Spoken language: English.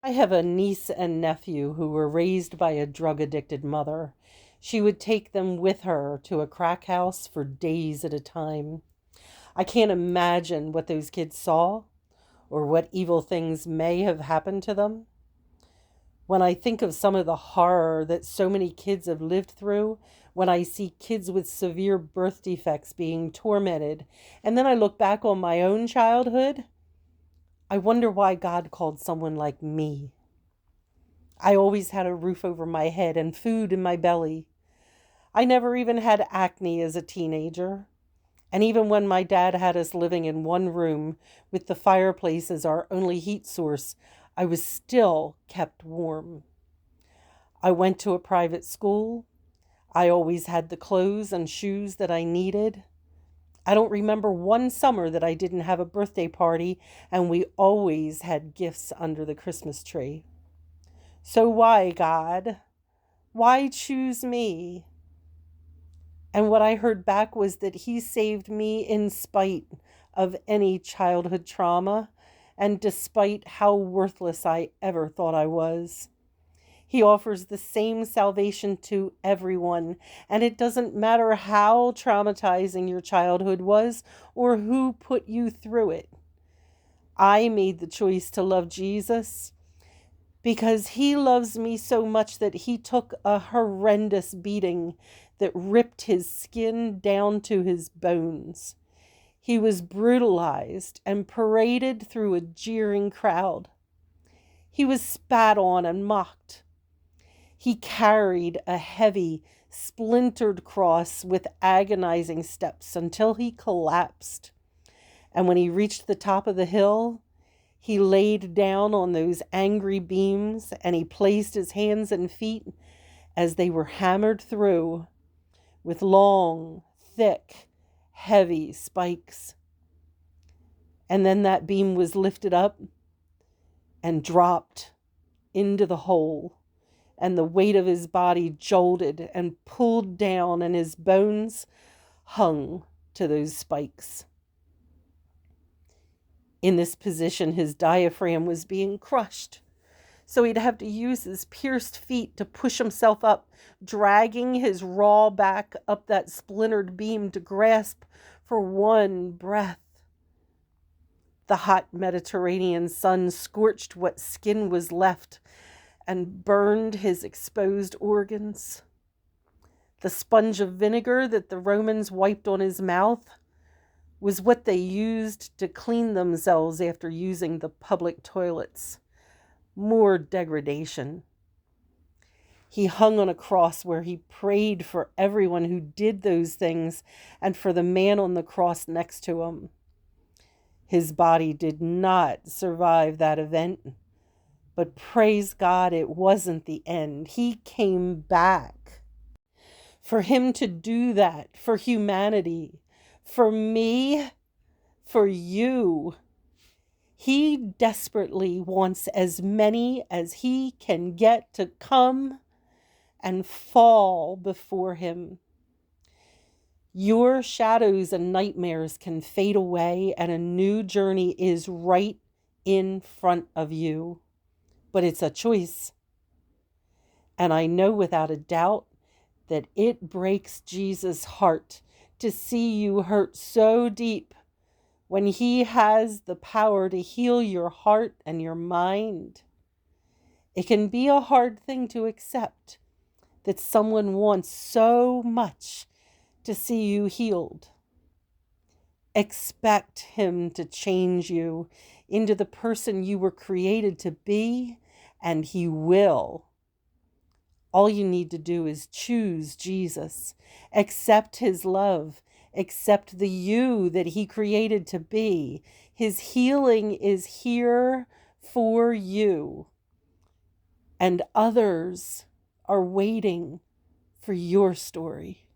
I have a niece and nephew who were raised by a drug-addicted mother. She would take them with her to a crack house for days at a time. I can't imagine what those kids saw or what evil things may have happened to them. When I think of some of the horror that so many kids have lived through, when I see kids with severe birth defects being tormented, and then I look back on my own childhood, I wonder why God called someone like me. I always had a roof over my head and food in my belly. I never even had acne as a teenager. And even when my dad had us living in one room with the fireplace as our only heat source, I was still kept warm. I went to a private school. I always had the clothes and shoes that I needed. I don't remember one summer that I didn't have a birthday party, and we always had gifts under the Christmas tree. So why, God? Why choose me? And what I heard back was that He saved me in spite of any childhood trauma and despite how worthless I ever thought I was. He offers the same salvation to everyone, and it doesn't matter how traumatizing your childhood was or who put you through it. I made the choice to love Jesus because He loves me so much that He took a horrendous beating that ripped His skin down to His bones. He was brutalized and paraded through a jeering crowd. He was spat on and mocked. He carried a heavy, splintered cross with agonizing steps until He collapsed. And when He reached the top of the hill, He laid down on those angry beams and He placed His hands and feet as they were hammered through with long, thick, heavy spikes. And then that beam was lifted up and dropped into the hole, and the weight of His body jolted and pulled down, and His bones hung to those spikes. In this position, His diaphragm was being crushed. So He'd have to use His pierced feet to push Himself up, dragging His raw back up that splintered beam to grasp for one breath. The hot Mediterranean sun scorched what skin was left and burned His exposed organs. The sponge of vinegar that the Romans wiped on His mouth was what they used to clean themselves after using the public toilets. More degradation. He hung on a cross where He prayed for everyone who did those things and for the man on the cross next to Him. His body did not survive that event, but praise God, it wasn't the end. He came back. For Him to do that, for humanity, for me, for you, He desperately wants as many as He can get to come and fall before Him. Your shadows and nightmares can fade away, and a new journey is right in front of you. But it's a choice. And I know without a doubt that it breaks Jesus' heart to see you hurt so deep when He has the power to heal your heart and your mind. It can be a hard thing to accept that someone wants so much to see you healed. Expect Him to change you into the person you were created to be, and He will. All you need to do is choose Jesus, accept His love, accept the you that He created to be. His healing is here for you, and others are waiting for your story.